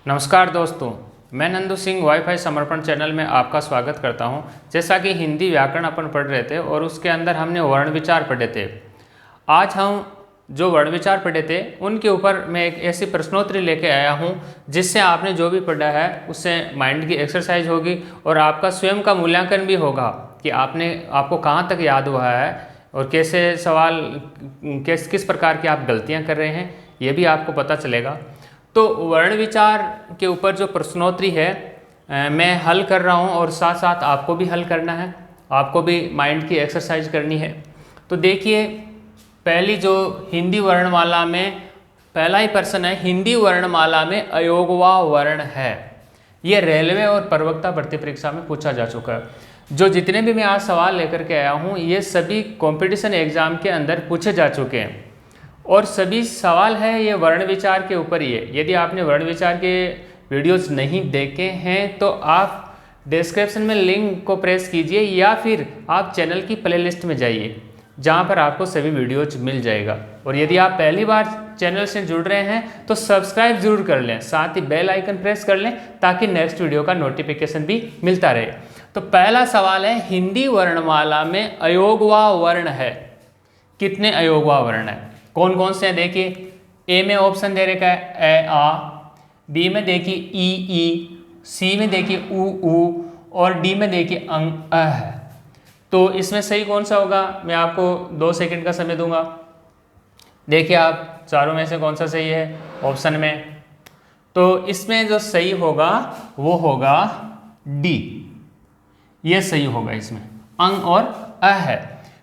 नमस्कार दोस्तों, मैं नंदू सिंह वाईफाई समर्पण चैनल में आपका स्वागत करता हूं। जैसा कि हिंदी व्याकरण अपन पढ़ रहे थे और उसके अंदर हमने वर्ण विचार पढ़े थे। आज हम जो वर्ण विचार पढ़े थे उनके ऊपर मैं एक ऐसी प्रश्नोत्तरी लेके आया हूं जिससे आपने जो भी पढ़ा है उससे माइंड की एक्सरसाइज होगी और आपका स्वयं का मूल्यांकन भी होगा कि आपको कहाँ तक याद हुआ है और कैसे सवाल किस प्रकार की आप गलतियाँ कर रहे हैं, ये भी आपको पता चलेगा। तो वर्ण विचार के ऊपर जो प्रश्नोत्तरी है मैं हल कर रहा हूँ और साथ साथ आपको भी हल करना है, आपको भी माइंड की एक्सरसाइज करनी है। तो देखिए, पहली जो हिंदी वर्णमाला में पहला ही प्रश्न है, हिंदी वर्णमाला में अयोगवा वर्ण है। ये रेलवे और प्रवक्ता भर्ती परीक्षा में पूछा जा चुका है। जो जितने भी मैं आज सवाल लेकर के आया हूँ ये सभी कंपटीशन एग्जाम के अंदर पूछे जा चुके हैं और सभी सवाल है ये वर्ण विचार के ऊपर ही है। यदि आपने वर्ण विचार के वीडियोस नहीं देखे हैं तो आप डिस्क्रिप्शन में लिंक को प्रेस कीजिए या फिर आप चैनल की प्लेलिस्ट में जाइए जहां पर आपको सभी वीडियोज मिल जाएगा। और यदि आप पहली बार चैनल से जुड़ रहे हैं तो सब्सक्राइब जरूर कर लें, साथ ही बेल आइकन प्रेस कर लें ताकि नेक्स्ट वीडियो का नोटिफिकेशन भी मिलता रहे। तो पहला सवाल है, हिंदी वर्णमाला में अयोगवा वर्ण है। कितने अयोगवा वर्ण है, कौन कौन से हैं देखिए। ए में ऑप्शन दे रखा है ए आ, बी में देखिए ई, सी में देखिए उ और डी में देखिए अंग अ है। तो इसमें सही कौन सा होगा, मैं आपको 2 सेकंड का समय दूंगा। देखिए आप चारों में से कौन सा सही है ऑप्शन में। तो इसमें जो सही होगा वो होगा डी, ये सही होगा। इसमें अंग और अ है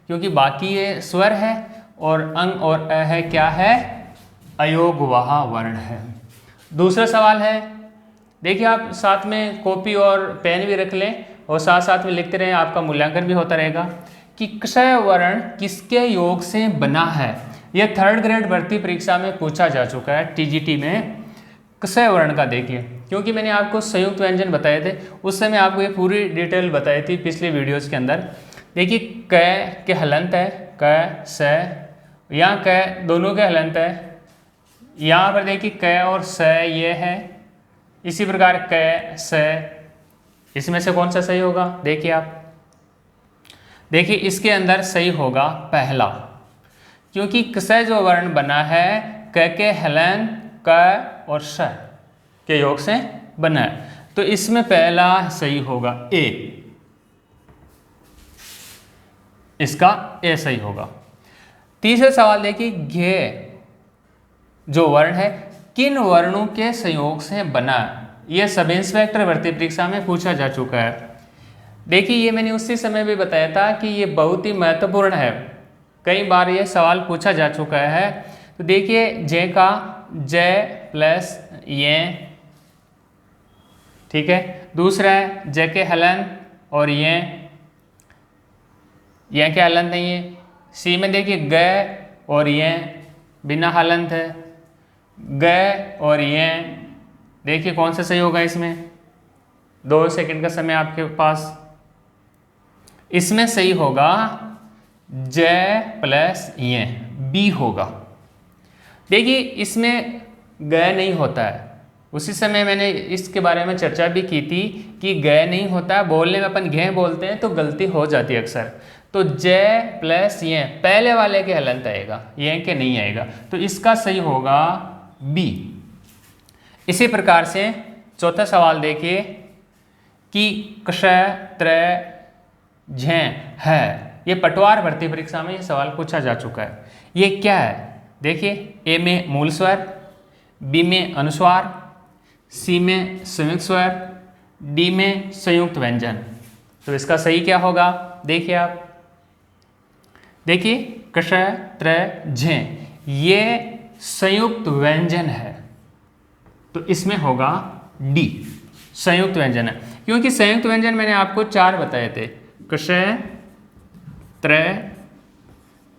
क्योंकि बाकी ये स्वर है और अंग और अ है क्या है, अयोगवाह वर्ण है। दूसरा सवाल है, देखिए आप साथ में कॉपी और पेन भी रख लें और साथ साथ में लिखते रहें, आपका मूल्यांकन भी होता रहेगा कि क्षय वर्ण किसके योग से बना है। यह 3rd ग्रेड भर्ती परीक्षा में पूछा जा चुका है टीजीटी में। क्षय वर्ण का देखिए, क्योंकि मैंने आपको संयुक्त व्यंजन बताए थे उस समय आपको ये पूरी डिटेल बताई थी पिछले वीडियोज़ के अंदर। देखिए क के हलंत है क स, यहाँ क दोनों के हलंत है, यहाँ पर देखिए क और स ये है, इसी प्रकार क स। इसमें से कौन सा सही होगा देखिए आप, देखिए इसके अंदर सही होगा पहला, क्योंकि क्ष जो वर्ण बना है क के हलन क और स के योग से बना है। तो इसमें पहला सही होगा ए, इसका ए सही होगा। तीसरा सवाल देखिए, घे जो वर्ण है किन वर्णों के संयोग से बना है। यह सब इंस्पेक्टर भर्ती परीक्षा में पूछा जा चुका है। देखिए ये मैंने उसी समय भी बताया था कि ये बहुत ही महत्वपूर्ण है, कई बार ये सवाल पूछा जा चुका है। तो देखिए जे का जय प्लस ये, ठीक है। दूसरा है ज के हलन और ये के हलंत नहीं है। सी में देखिए ग और ये बिना हलंत है, ग और ये। देखिए कौन सा सही होगा इसमें, 2 सेकंड का समय आपके पास। इसमें सही होगा ज प्लस ये, बी होगा। देखिए इसमें ग नहीं होता है, उसी समय मैंने इसके बारे में चर्चा भी की थी कि ग नहीं होता है, बोलने में अपन घे बोलते हैं तो गलती हो जाती है अक्सर। तो ज प्लस ये पहले वाले के हलंत आएगा, ये के नहीं आएगा, तो इसका सही होगा बी। इसी प्रकार से चौथा सवाल देखिए कि क्ष त्र झ है, ये पटवार भर्ती परीक्षा में ये सवाल पूछा जा चुका है। ये क्या है देखिए, ए में मूल स्वर, बी में अनुस्वार, सी में संयुक्त स्वर, डी में संयुक्त व्यंजन। तो इसका सही क्या होगा देखिए आप, देखिए क्ष त्र झ ये संयुक्त व्यंजन है, तो इसमें होगा डी, संयुक्त व्यंजन है। क्योंकि संयुक्त व्यंजन मैंने आपको 4 बताए थे, क्ष त्र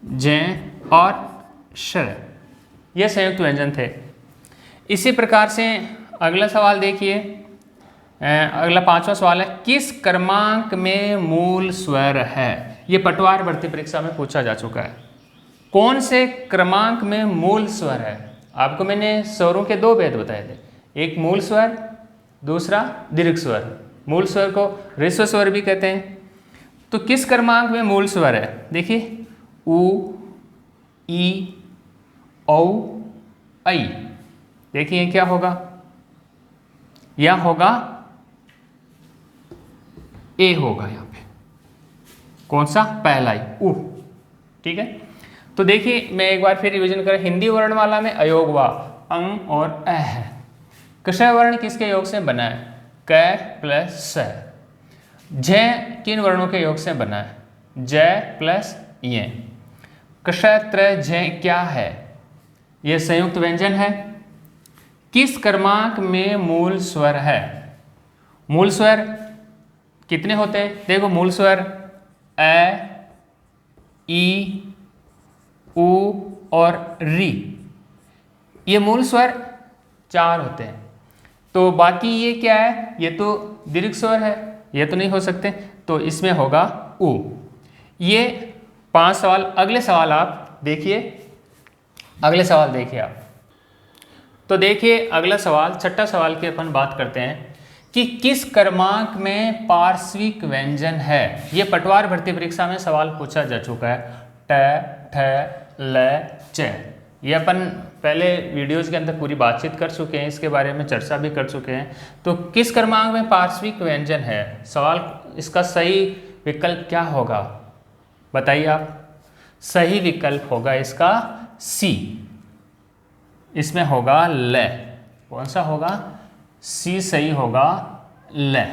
झ और श, ये संयुक्त व्यंजन थे। इसी प्रकार से अगला सवाल देखिए, अगला 5वां सवाल है, किस क्रमांक में मूल स्वर है। ये पटवार भर्ती परीक्षा में पूछा जा चुका है, कौन से क्रमांक में मूल स्वर है। आपको मैंने स्वरों के 2 भेद बताए थे, एक मूल स्वर, दूसरा दीर्घ स्वर। मूल स्वर को ह्रस्व स्वर भी कहते हैं। तो किस क्रमांक में मूल स्वर है? देखिए उ, ई, औ, ऐ। देखिए क्या होगा? यह होगा ए होगा यहाँ पे। कौन सा? पहला ही, उ। ठीक है। तो देखिए मैं एक बार फिर रिवीजन करें। हिंदी वर्णमाला में अयोग व अंग और अ है। कषय वर्ण किसके योग से बना है? क प्लस स। झ किन वर्णों के योग से बना है? ज प्लस य। कषय त्र झ क्या है? यह संयुक्त व्यंजन है। किस क्रमांक में मूल स्वर है? मूल स्वर कितने होते हैं? देखो मूल स्वर अ, ई, उ और री, ये मूल स्वर 4 होते हैं। तो बाकी ये क्या है? ये तो दीर्घ स्वर है, ये तो नहीं हो सकते। तो इसमें होगा उ। ये 5 सवाल। अगले सवाल आप देखिए, अगले सवाल देखिए आप। तो देखिए अगला सवाल, छठा सवाल की अपन बात करते हैं कि किस क्रमांक में पार्श्विक व्यंजन है। ये पटवार भर्ती परीक्षा में सवाल पूछा जा चुका है। ट, ठ, ल, च। ये अपन पहले वीडियोज़ के अंदर पूरी बातचीत कर चुके हैं, इसके बारे में चर्चा भी कर चुके हैं। तो किस क्रमांक में पार्श्विक व्यंजन है? सवाल, इसका सही विकल्प क्या होगा बताइए आप। सही विकल्प होगा इसका सी। इसमें होगा ल। कौन सा होगा? सी सही होगा, ल।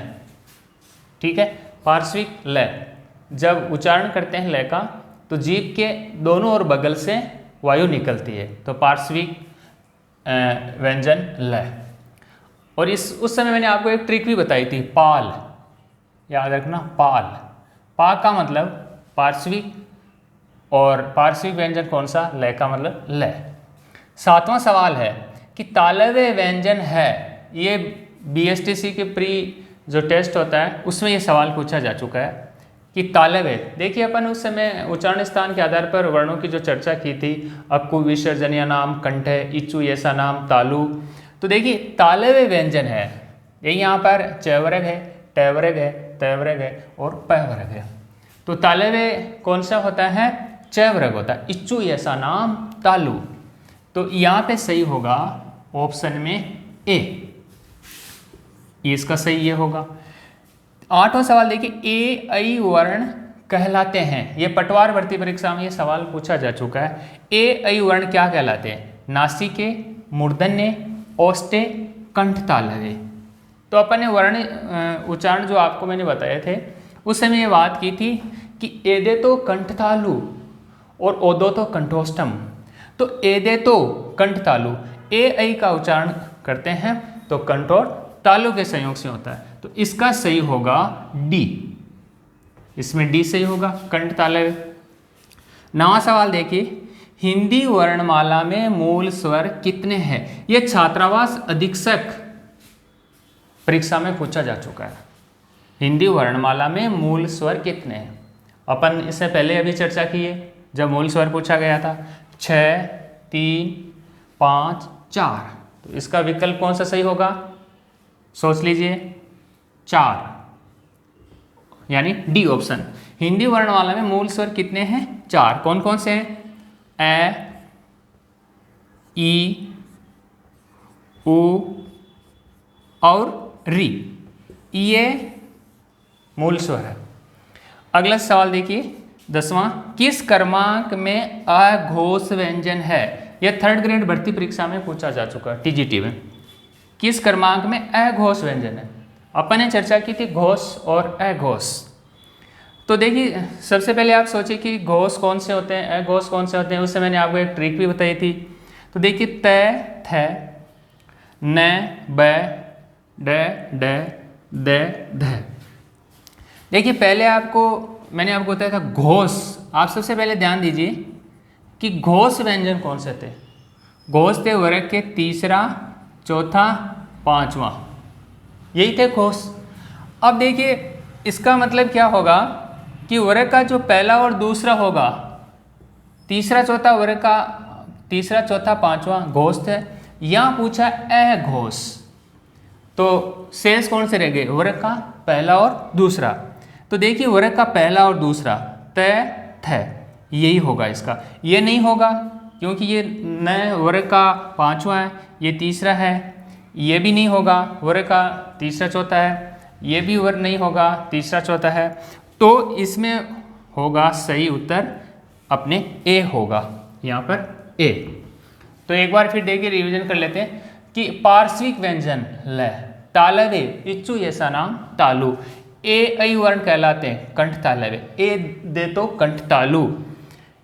ठीक है। पार्श्विक ल, जब उच्चारण करते हैं ल का तो जीभ के दोनों ओर बगल से वायु निकलती है, तो पार्श्विक व्यंजन ल। और उस समय मैंने आपको एक ट्रिक भी बताई थी, पाल। याद रखना, पाल। पा का मतलब पार्श्विक, और पार्श्विक व्यंजन कौन सा? ल का मतलब ल। 7वां सवाल है कि तालव्य व्यंजन है। ये BSTC के प्री जो टेस्ट होता है उसमें ये सवाल पूछा जा चुका है कि तालव्य। देखिए अपन उस समय उच्चारण स्थान के आधार पर वर्णों की जो चर्चा की थी, अक्कु, विसर्जनीय नाम, कंठ, इच्चु, ऐसा नाम, तालु। तो देखिए तालव्य व्यंजन है। ये यहाँ पर च वर्ग है, ट वर्ग है, त वर्ग है और प वर्ग है। तो तालव्य कौन सा होता है? च वर्ग होता है। इच्चु, ऐसा नाम, तालु। तो यहाँ पे सही होगा ऑप्शन में ए। इसका सही ये होगा। 8वां सवाल देखिए, ए ऐ वर्ण कहलाते हैं। ये पटवार भर्ती परीक्षा में ये सवाल पूछा जा चुका है। ए ऐ वर्ण क्या कहलाते हैं? नासिके, मूर्धन्य, ओष्ठे, कंठ तालव्य। तो अपन ने वर्ण उच्चारण जो आपको मैंने बताए थे उस समय ये बात की थी कि एदे तो कंठ तालु और ओदो तो कंठोष्ठम। तो एदे तो कंठ तालु, ए ऐ का उच्चारण करते हैं तो कंठ और तालु के संयोग से होता है। तो इसका सही होगा डी। इसमें डी सही होगा, कंठ तालव्य। 9वां सवाल देखिए, हिंदी वर्णमाला में मूल स्वर कितने हैं? यह छात्रावास अधीक्षक परीक्षा में पूछा जा चुका है। हिंदी वर्णमाला में मूल स्वर कितने हैं? अपन इससे पहले अभी चर्चा की है जब मूल स्वर पूछा गया था। 6, 3, 5, 4। तो इसका विकल्प कौन सा सही होगा? सोच लीजिए, 4, यानी डी ऑप्शन। हिंदी वर्णमाला में मूल स्वर कितने हैं? 4। कौन कौन से हैं? ए, ई, उ और री, ये मूल स्वर है। अगला सवाल देखिए 10वां, किस क्रमांक में अघोष व्यंजन है? यह 3rd ग्रेड भर्ती परीक्षा में पूछा जा चुका है, TGT में। किस क्रमांक में अघोष व्यंजन है? अपन ने चर्चा की थी घोष और अघोष। तो देखिए सबसे पहले आप सोचिए कि घोष कौन से होते हैं, अघोष कौन से होते हैं। उससे मैंने आपको एक ट्रिक भी बताई थी। तो देखिए त, थ, न, ब, ड, ड, ध। देखिए पहले मैंने आपको बताया था घोष। आप सबसे पहले ध्यान दीजिए कि घोष व्यंजन कौन से थे। घोष थे वर्ग के 3रा, 4था, 5वां, यही थे घोष। अब देखिए इसका मतलब क्या होगा कि वर्ग का जो पहला और दूसरा होगा, 3रा, 4था वर्ग का 3रा, 4था, 5वां घोष थे। यहाँ पूछा अघोष। तो शेष कौन से रह गए? वर्ग का पहला और दूसरा। तो देखिए वर्ग का पहला और दूसरा त थ यही होगा इसका। ये नहीं होगा क्योंकि ये नए वर्ग का पांचवा है, ये तीसरा है। ये भी नहीं होगा, वर्ग का तीसरा चौथा है। ये भी वर्ग नहीं होगा, तीसरा चौथा है। तो इसमें होगा सही उत्तर अपने ए होगा, यहाँ पर ए। तो एक बार फिर देखिए रिवीजन कर लेते हैं कि पार्श्विक व्यंजन ल तालवे इच्चु ऐसा नाम तालु, ए ऐ वर्ण कहलाते हैं कंठ तालवे, ए दे तो कंठ तालु।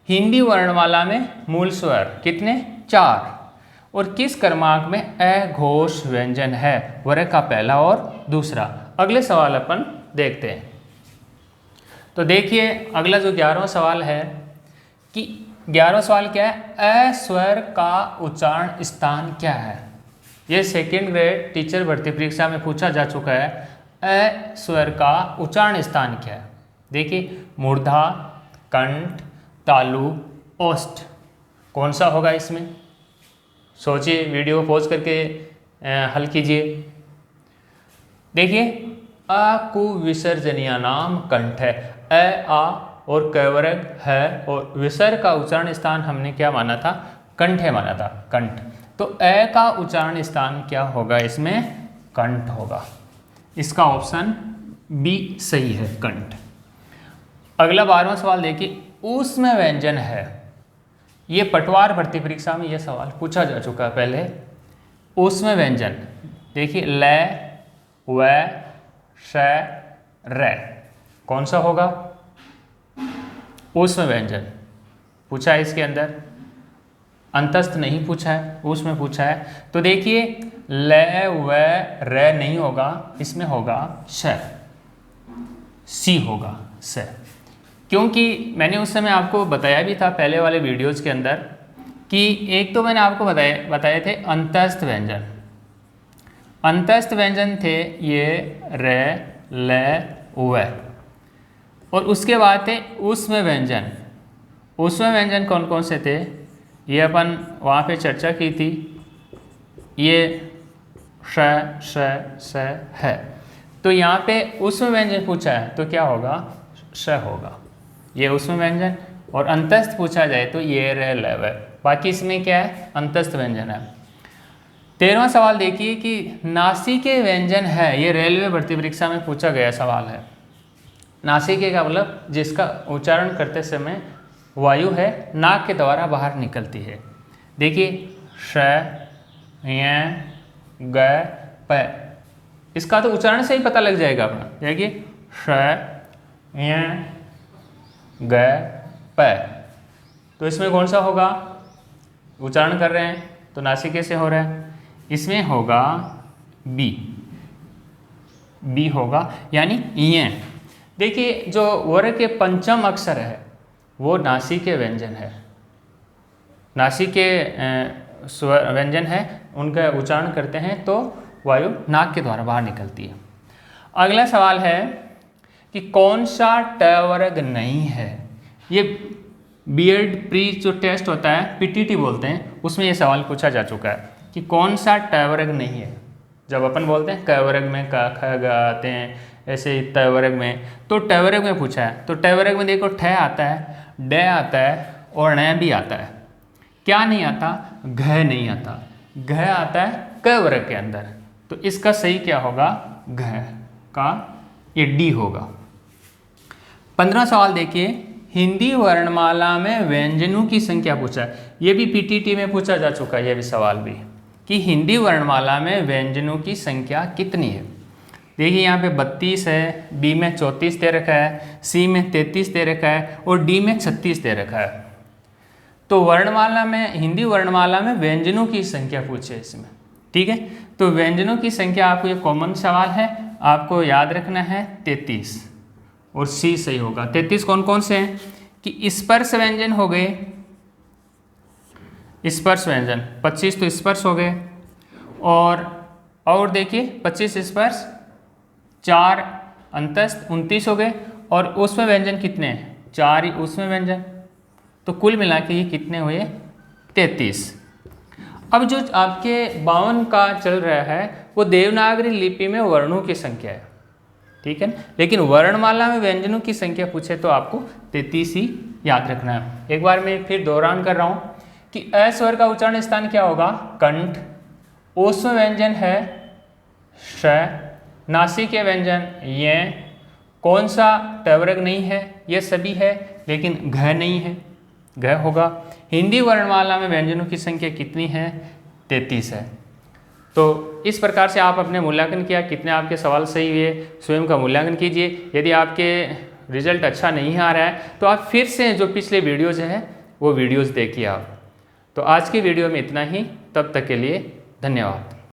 हिंदी वर्णमाला में मूल स्वर कितने? 4। और किस क्रमांक में अघोष व्यंजन है? वर्ग का पहला और दूसरा। अगले सवाल अपन देखते हैं। तो देखिए अगला जो 11वां सवाल है कि 11वां सवाल क्या है? अ स्वर का उच्चारण स्थान क्या है? ये सेकेंड ग्रेड टीचर भर्ती परीक्षा में पूछा जा चुका है। अ स्वर का उच्चारण स्थान क्या है? देखिए मूर्धा, कंठ, तालु, ओष्ठ, कौन सा होगा इसमें? सोचिए, वीडियो पॉज करके हल कीजिए। देखिए अ कु विसर्जनीय नाम कंठ है। अ आ और कवर्ग है और विसर्ग का उच्चारण स्थान हमने क्या माना था? कंठ है माना था, कंठ। तो अ का उच्चारण स्थान क्या होगा इसमें? कंठ होगा। इसका ऑप्शन बी सही है, कंठ। अगला 12वां सवाल देखिए, ऊष्म व्यंजन है। ये पटवार भर्ती परीक्षा में यह सवाल पूछा जा चुका है पहले। ऊष्म व्यंजन देखिए ल, व, श, र, कौन सा होगा? ऊष्म व्यंजन पूछा है इसके अंदर, अंतस्थ नहीं पूछा है, ऊष्म पूछा है। तो देखिए ल, व, र नहीं होगा, इसमें होगा श, सी होगा स। क्योंकि मैंने उस समय आपको बताया भी था पहले वाले वीडियोज़ के अंदर कि एक तो मैंने आपको बताए थे अंतस्थ व्यंजन। अंतस्थ व्यंजन थे ये र, ल, व, और उसके बाद थे ऊष्म व्यंजन। ऊष्म व्यंजन कौन कौन से थे ये अपन वहाँ पे चर्चा की थी। ये श, श, स है। तो यहाँ पे ऊष्म व्यंजन पूछा है तो क्या होगा? श होगा, ये ऊष्म व्यंजन। और अंतस्थ पूछा जाए तो ये र, ल, व। बाकी इसमें क्या है? अंतस्थ व्यंजन है। 13वां सवाल देखिए कि नासिके व्यंजन है। ये रेलवे भर्ती परीक्षा में पूछा गया सवाल है। नासिके का मतलब जिसका उच्चारण करते समय वायु है नाक के द्वारा बाहर निकलती है। देखिए श, य, ग, प, इसका तो उच्चारण से ही पता लग जाएगा अपना। देखिए श, य, ग, प, तो इसमें कौन सा होगा? उच्चारण कर रहे हैं तो नासिके से हो रहा है, इसमें होगा बी, बी होगा यानी य। देखिए जो वर्ग के पंचम अक्षर है वो नासिके व्यंजन है, नासिके स्वर व्यंजन है, उनका उच्चारण करते हैं तो वायु नाक के द्वारा बाहर निकलती है। अगला सवाल है कि कौन सा ट वर्ग नहीं है। ये बीएड प्री जो टेस्ट होता है पीटीटी बोलते हैं, उसमें ये सवाल पूछा जा चुका है कि कौन सा ट वर्ग नहीं है। जब अपन बोलते हैं क वर्ग में क, ख, ग आते हैं, ऐसे ही त वर्ग में, तो ट वर्ग में पूछा है। तो ट वर्ग में देखो ठ आता है, ड आता है और ण भी आता है। क्या नहीं आता? घ नहीं आता। घ आता है क वर्ग के अंदर। तो इसका सही क्या होगा? घ का ये डी होगा। 15वां सवाल देखिए, हिंदी वर्णमाला में व्यंजनों की संख्या पूछा है। ये भी पीटीटी में पूछा जा चुका है, ये भी सवाल भी कि हिंदी वर्णमाला में व्यंजनों की संख्या कितनी है। देखिए यहाँ पे 32 है, बी में 34 दे रखा है, सी में 33 दे रखा है और डी में 36 दे रखा है। तो वर्णमाला में, हिंदी वर्णमाला में व्यंजनों की संख्या पूछे इसमें, ठीक है। तो व्यंजनों की संख्या आपको ये कॉमन सवाल है, आपको याद रखना है 33 और सी सही होगा। 33 कौन कौन से हैं कि स्पर्श व्यंजन हो गए, स्पर्श व्यंजन 25 तो स्पर्श हो गए, और देखिए 25 स्पर्श, 4 अंतस्थ 29 हो गए, और ऊष्म व्यंजन कितने हैं? 4 ही ऊष्म व्यंजन। तो कुल मिला के ये कितने हुए? 33। अब जो आपके 52 का चल रहा है वो देवनागरी लिपि में वर्णों की संख्या है, ठीक है। लेकिन वर्णमाला में व्यंजनों की संख्या पूछे तो आपको 33 ही याद रखना है। एक बार मैं फिर दोहरान कर रहा हूँ कि अ स्वर का उच्चारण स्थान क्या होगा, कंठ। ओष्म व्यंजन है श, नासिकीय व्यंजन ये, कौन सा टवर्ग नहीं है, ये सभी है, लेकिन घ नहीं है, घ होगा। हिंदी वर्णमाला में व्यंजनों की संख्या कितनी है, 33 है। तो इस प्रकार से आप अपने मूल्यांकन किया, कितने आपके सवाल सही हुए, स्वयं का मूल्यांकन कीजिए। यदि आपके रिजल्ट अच्छा नहीं आ रहा है तो आप फिर से जो पिछले वीडियोज़ हैं वो वीडियोज़ देखिए आप। तो आज की वीडियो में इतना ही, तब तक के लिए धन्यवाद।